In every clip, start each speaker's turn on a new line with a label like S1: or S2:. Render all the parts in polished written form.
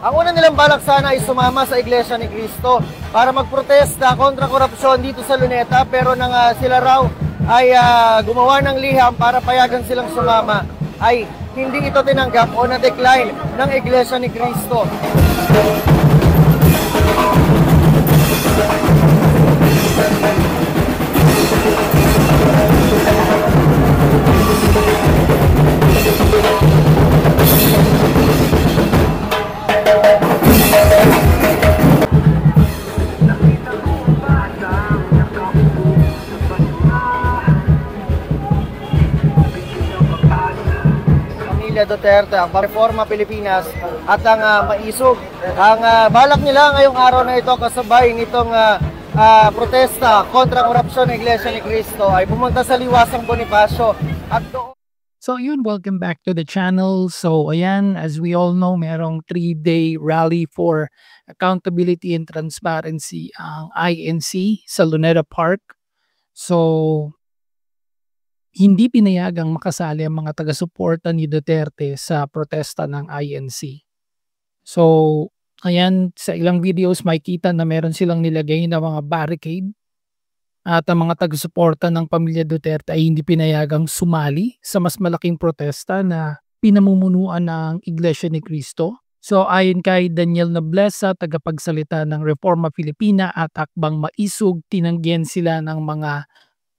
S1: Ang una nilang balak sana ay sumama sa Iglesia ni Cristo para magprotesta kontra korupsyon dito sa Luneta, pero nang sila raw ay gumawa ng liham para payagan silang sumama, ay hindi ito tinanggap o na-decline ng Iglesia ni Cristo. Duterte, ang Reforma Pilipinas at ang Maisog. Ang balak nila ngayong araw na ito kasabay nitong protesta kontra korupsyon ng Iglesia ni Cristo ay pumunta sa Liwasang Bonifacio at doon.
S2: So yun, welcome back to the channel. So ayan, as we all know, merong 3-day rally for accountability and transparency ang INC sa Luneta Park. So hindi pinayagang makasali ang mga taga-suporta ni Duterte sa protesta ng INC. So, ayan, sa ilang videos makikita na meron silang nilagay na mga barricade at ang mga taga-suporta ng pamilya Duterte ay hindi pinayagang sumali sa mas malaking protesta na pinamumunuan ng Iglesia ni Cristo. So, ayon kay Daniel Nobleza, tagapagsalita ng Reforma Pilipina at Akbang Maisog, tinanggihan sila ng mga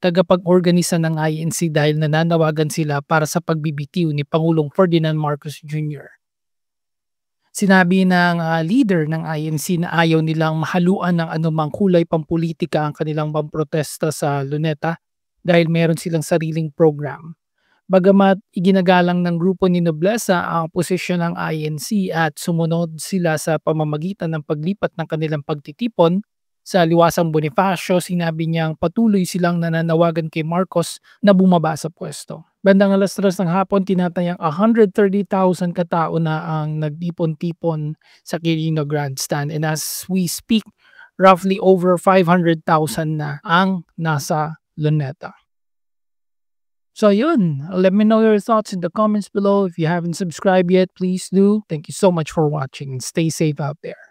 S2: tagapag-organisa ng INC dahil nananawagan sila para sa pagbibitiw ni Pangulong Ferdinand Marcos Jr. Sinabi ng leader ng INC na ayaw nilang mahaluan ng anumang kulay pampolitika ang kanilang pamprotesta sa Luneta dahil meron silang sariling program. Bagamat iginagalang ng grupo ni Nobleza ang posisyon ng INC at sumunod sila sa pamamagitan ng paglipat ng kanilang pagtitipon sa Liwasang Bonifacio, sinabi niyang patuloy silang nananawagan kay Marcos na bumaba sa pwesto. Bandang 3:00 ng hapon, tinatayang 130,000 katao na ang nagtipon-tipon sa Quirino Grandstand. And as we speak, roughly over 500,000 na ang nasa Luneta. So yun, let me know your thoughts in the comments below. If you haven't subscribed yet, please do. Thank you so much for watching and stay safe out there.